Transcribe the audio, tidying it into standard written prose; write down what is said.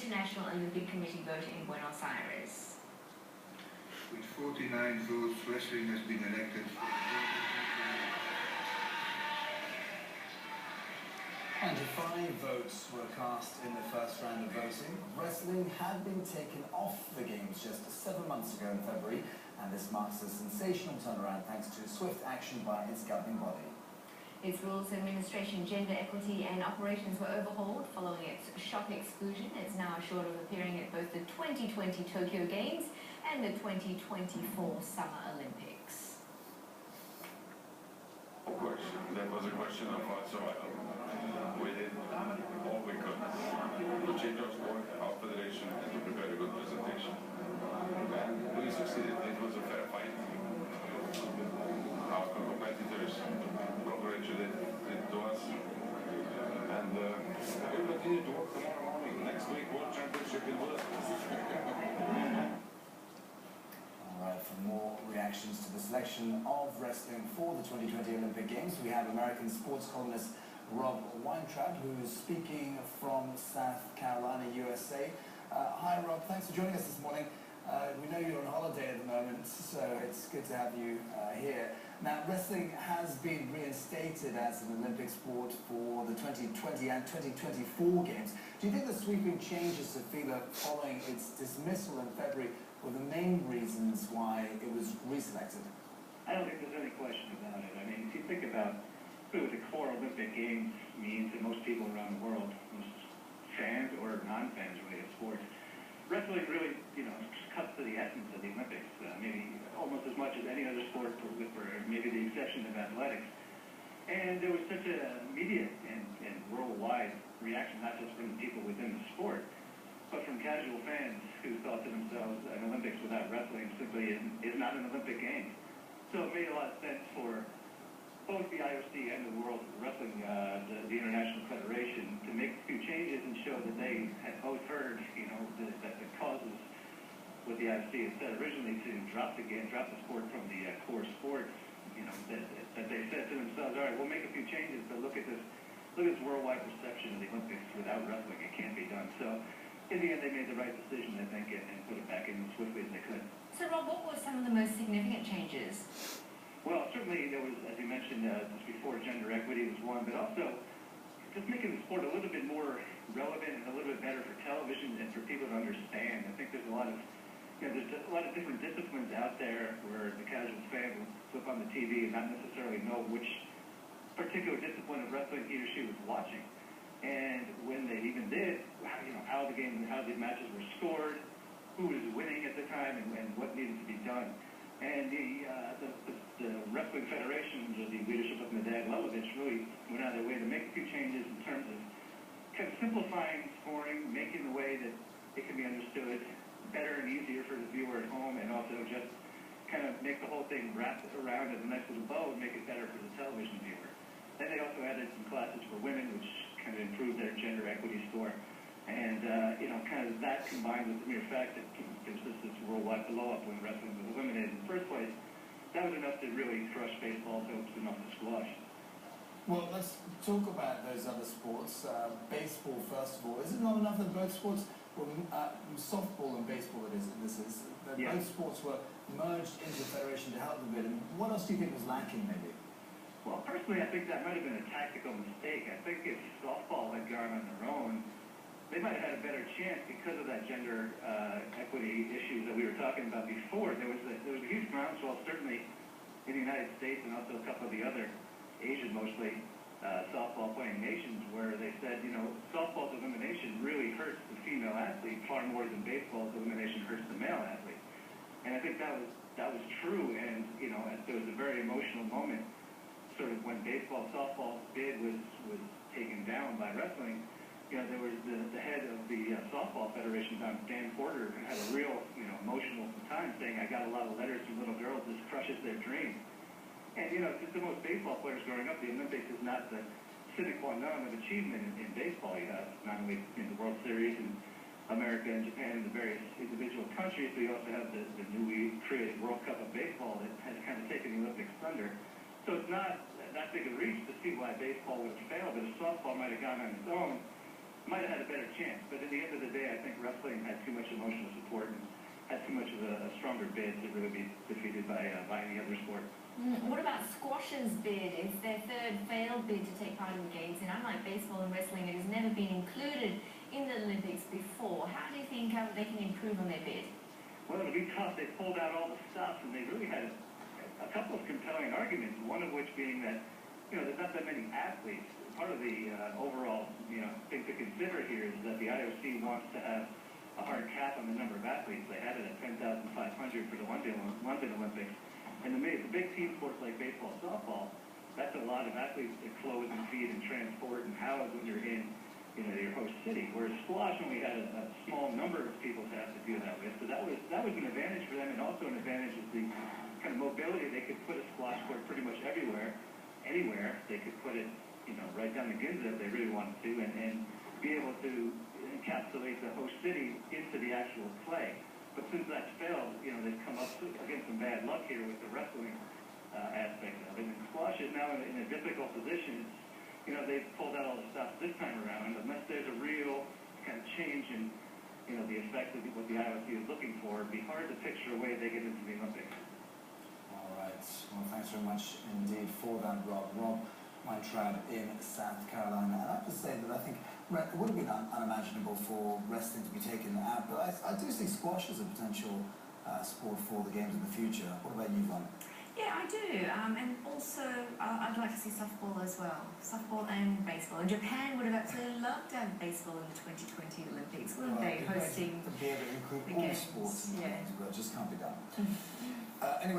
International Olympic Committee vote in Buenos Aires? With 49 votes, wrestling has been elected. And 5 votes were cast in the first round of voting. Wrestling had been taken off the games just 7 months ago in February, and this marks a sensational turnaround thanks to swift action by its governing body. Its rules, administration, gender equity and operations were overhauled following its shock exclusion. It's now assured of appearing at both the 2020 Tokyo Games and the 2024 Summer Olympics. That was a question of our survival. We did all we could to change our sport, our federation, and to prepare a good presentation. And we succeeded. It was a fair fight. Our competitors congratulated to us. And we'll continue to work tomorrow morning. Next week, World Championship in Budapest. Alright, for more reactions to the selection of wrestling for the 2020 Olympic Games, we have American sports columnist Weintraub, who is speaking from South Carolina, USA. Hi Rob, thanks for joining us this morning. We know you're on holiday at the moment, so it's good to have you here. Now, wrestling has been reinstated as an Olympic sport for the 2020 and 2024 Games. Do you think the sweeping changes to FILA following its dismissal in February were the main reasons why it was reselected? I don't think there's any question about it. I mean, if you think about what the core Olympic Games means to most people around the world, most fans or non-fans really of sports, wrestling really, cuts to the essence of the Olympics, maybe almost as much as any other sport, with maybe the exception of athletics. And there was such an immediate and worldwide reaction, not just from the people within the sport, but from casual fans who thought to themselves, an Olympics without wrestling simply is not an Olympic game. So it made a lot of sense for both the IOC and the World Wrestling, the International Federation, to make a few changes and show that they had both heard, that the causes what the IOC had said originally to drop the sport from the core sports, that they said to themselves, all right, we'll make a few changes, but look at this worldwide perception of the Olympics without wrestling. It can't be done. So in the end, they made the right decision, I think, and put it back in as swiftly as they could. So Rob, what were some of the most significant changes? Well, certainly there was, as you mentioned just before, gender equity was one, but also just making the sport a little bit more relevant and a little bit better for television and for people to understand. I think there's a lot of different disciplines out there where the casual fan will flip on the TV and not necessarily know which particular discipline of wrestling he or she was watching. And when they even did, how the matches were scored, who was winning at the time, and what needed to be done. And the Wrestling Federation, the leadership of Nadal Lelovich, really went out of their way to make a few changes in terms of kind of simplifying scoring, making the way that it can be understood better and easier for the viewer at home, and also just kind of make the whole thing wrap it around as a nice little bow and make it better for the television viewer. Then they also added some classes for women, which kind of improved their gender equity score. And, kind of that combined with the mere fact that there's just this worldwide blow-up when wrestling was eliminated in the first place, that was enough to really crush baseball's hopes, enough to squash. Well, let's talk about those other sports. Baseball, first of all. Is it not enough that both sports, softball and baseball it is, that both sports were merged into the federation to help a bit? And what else do you think was lacking, maybe? Well, personally, I think that might have been a tactical mistake. I think if softball had gone on their own, they might have had a better chance because of that gender equity issues that we were talking about before. There was a huge groundswell, certainly in the United States and also a couple of the other Asian, mostly, softball playing nations, where they said, softball's elimination really hurts the female athlete far more than baseball's elimination hurts the male athlete. And I think that was true, and, there was a very emotional moment, sort of when softball's bid was taken down by wrestling. There was the head of the softball federation, Dan Porter, who had a real, emotional time, saying, I got a lot of letters from little girls, this crushes their dreams. And, just the most baseball players growing up, the Olympics is not the sine qua non of achievement in baseball. You have not only in the World Series and America and Japan and the various individual countries, but you also have the newly created World Cup of baseball that has kind of taken the Olympics thunder. So it's not that big a reach to see why baseball would have failed, but if softball might have gone on its own, might have had a better chance. But at the end of the day, I think wrestling had too much emotional support and had too much of a stronger bid to really be defeated by any other sport. What about squash's bid? It's their third failed bid to take part in the games, and unlike baseball and wrestling, it has never been included in the Olympics before. How do you think they can improve on their bid? Well, it'll be tough. They pulled out all the stuff, and they really had a couple of compelling arguments, one of which being that, there's not that many athletes. Part of the overall, thing to consider here is that the IOC wants to have a hard cap on the number of athletes. They had it at 10,500 for the London Olympics. And the big team sports like baseball, softball, that's a lot of athletes to clothe and feed and transport and house when you're in, your host city. Whereas squash only had a small number of people to have to do that with. So that was an advantage for them, and also an advantage is the kind of mobility. They could put a squash court pretty much everywhere, anywhere. They could put it, right down the Ginza if they really wanted to, and be able to encapsulate the host city into the actual play. But since that's failed, they've come up against some bad luck here with the wrestling aspect of it. And squash is now in a difficult position. They've pulled out all the stuff this time around. Unless there's a real kind of change in, the effect of what the IOC is looking for, it'd be hard to picture a way they get into the Olympics. All right. Well, thanks very much indeed for that, Rob. Rob Weintraub in South Carolina. And I have to say that I think it would have been unimaginable for wrestling to be taken out, but I do see squash as a potential sport for the games in the future. What about you, Von? Yeah, I do. And also, I'd like to see softball as well. Softball and baseball. And Japan would have absolutely loved to have baseball in the 2020 Olympics, wouldn't they? Hosting to be able to include the all games. sports in the games, but it just can't be done. Anyway.